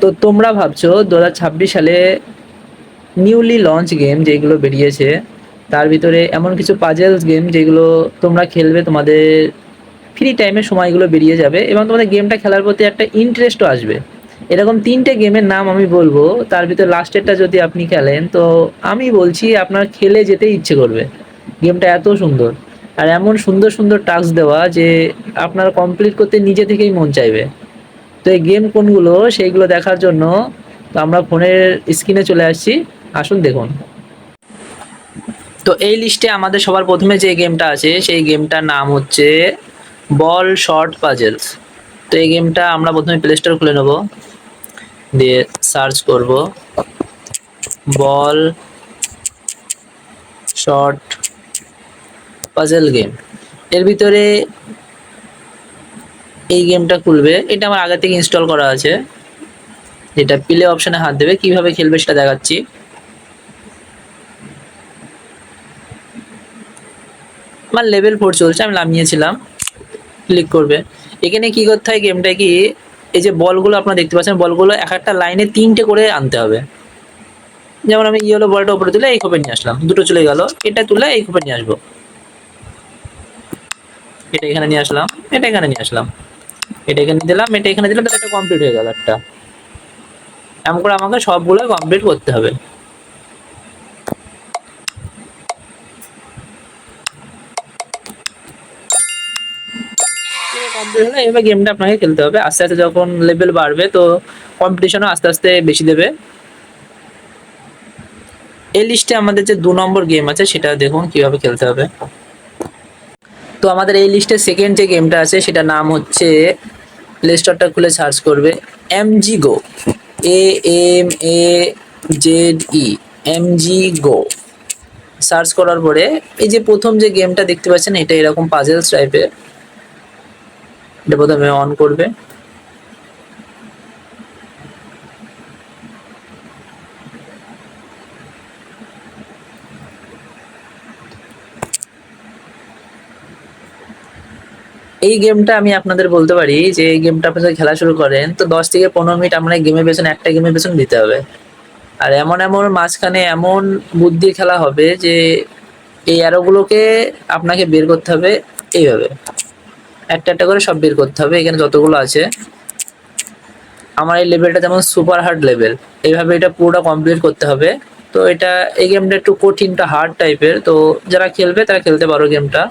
তো তোমরা ভাবছো 2026 সালে নিউলি লঞ্চ গেম যেগুলো বেরিয়েছে তার ভিতরে এমন কিছু পাজেলস গেম যেগুলো তোমরা খেলবে, তোমাদের ফ্রি টাইমে সময়গুলো বেরিয়ে যাবে এবং তোমাদের গেমটা খেলার প্রতি একটা ইন্টারেস্টও আসবে। এরকম 3টে গেমের নাম আমি বলবো, তার ভিতরে লাস্টেরটা যদি আপনি খেলেন তো আমি বলছি আপনার খেলে যেতেই ইচ্ছে করবে। গেমটা এত সুন্দর আর এমন সুন্দর সুন্দর টাস্ক দেওয়া যে আপনার কমপ্লিট করতে নিজে থেকেই মন চাইবে। তো এই গেম কোনগুলো সেইগুলো দেখার জন্য তো আমরা ফোনের স্ক্রিনে চলে আসছি, আসুন দেখুন। তো এই লিস্টে আমাদের সবার প্রথমে যে গেমটা আছে সেই গেমটার নাম হচ্ছে বল শর্ট পাজেলস। তো এই গেমটা আমরা প্রথমে প্লে স্টোর খুলে নেব, দিয়ে সার্চ করব বল শর্ট পাজেল গেম। এর ভিতরে এই গেমটা খুলবে, এটা আমার আগে থেকে ইনস্টল করা আছে। যেটা প্লে অপশনে হাত দেবে, কিভাবে খেলবে সেটা দেখাচ্ছি। আমার লেভেল 4 চলছে, আমি নামিয়েছিলাম। ক্লিক করবে, এখানে কি করতে হয়, গেমটা কি এই যে বলগুলো আপনারা দেখতে পাচ্ছেন, বলগুলো এক একটা লাইনে 3টে করে আনতে হবে। যেমন আমি ইয়েলো বলটা উপরে তুলে এই খোপে নিয়ে আসলাম, দুটো চলে গেল, এটা তুলে এই খোপে নিয়ে আসবো, এটা এখানে নিয়ে আসলাম, এটা এখানে নিয়ে আসলাম, এটা এখানে দিলাম, এটা এখানে দিলাম, তাহলে এটা কমপ্লিট হয়ে গেল একটা। এমন করে আমাকে সবগুলো কমপ্লিট করতে হবে। কমপ্লিট হলে এবার গেমটা আপনাকে খেলতে হবে। আস্তে আস্তে যখন লেভেল বাড়বে তো কম্পিটিশনও আস্তে আস্তে বেশি দেবে। এই লিস্টে আমাদের যে 2 নম্বর গেম আছে সেটা দেখুন কিভাবে খেলতে হবে। তো আমাদের এই লিস্টে সেকেন্ড যে গেমটা আছে সেটার নাম হচ্ছে, প্লে স্টোরটা খুলে সার্চ করবে এমজি গো, AMAZE, এমজি গো। সার্চ করার পরে এই যে প্রথম যে গেমটা দেখতে পাচ্ছেন এটা এরকম পাজেলস টাইপের, এটা প্রথমে অন করবে। এই গেমটা আমি আপনাদের বলতে পারি যে এই গেমটা আপনারা খেলা শুরু করেন তো 10 থেকে 15 মিনিট আপনার গেমের পেছনে, একটা গেমের পেছনে দিতে হবে। আর এমন এমন মাঝখানে এমন বুদ্ধির খেলা হবে যে এই অ্যারোগুলোকে আপনাকে বের করতে হবে এইভাবে, একটা একটা করে সব বের করতে হবে। এখানে যতগুলো আছে, আমার এই লেভেলটা যেমন সুপার হার্ড লেভেল, এইভাবে এটা পুরোটা কমপ্লিট করতে হবে। তো এটা এই গেমটা একটু কঠিনটা হার্ড টাইপের, তো যারা খেলবে তারা খেলতে পারো গেমটা।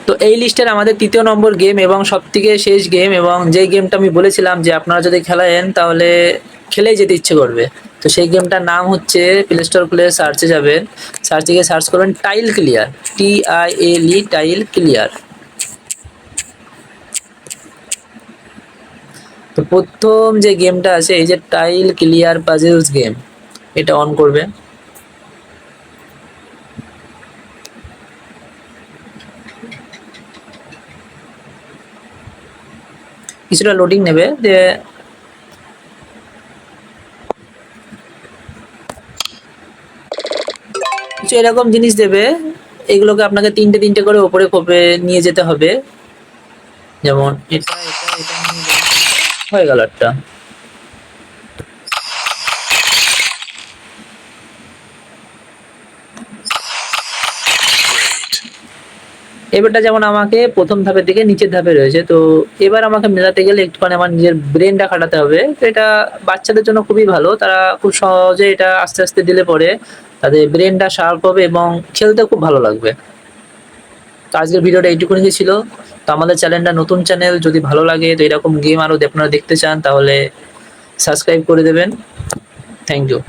তো এই লিস্টের আমাদের 3য় নম্বর গেম এবং সবথেকে শেষ গেম, এবং যেই গেমটা আমি বলেছিলাম যে আপনারা যদি খেলেন তাহলে খেলেই যেতে ইচ্ছে করবে, তো সেই গেমটার নাম হচ্ছে, প্লে স্টোর খুলে সার্চে যাবেন, সার্চে গিয়ে সার্চ করবেন tile clear, TILE, tile clear. তো প্রথম যে গেমটা আছে এই যে টাইল ক্লিয়ার পাজলস গেম, এটা অন করবে। কিছুটা লোডিং নেবে, যে কিছু এরকম জিনিস দেবে, এগুলোকে আপনাকে 3টে করে ওপরে খোপে নিয়ে যেতে হবে। যেমন এটা এটা এটা নিয়ে হয়ে গেল একটা। এবারটা যেমন আমাকে প্রথম ধাপের দিকে নিচের ধাপে রয়েছে, তো এবার আমাকে মেলাতে গেলে একটুখানি আমার নিজের ব্রেনটা খাটাতে হবে। তো এটা বাচ্চাদের জন্য খুবই ভালো, তারা খুব সহজে এটা আস্তে আস্তে দিলে পরে তাদের ব্রেনটা শার্প হবে এবং খেলতে খুব ভালো লাগবে। তো আজকের ভিডিওটা এইটুকুনি ছিল। তো আমাদের চ্যানেলটা নতুন চ্যানেল, যদি ভালো লাগে তো এরকম গেম আরও আপনারা দেখতে চান তাহলে সাবস্ক্রাইব করে দেবেন। Thank you.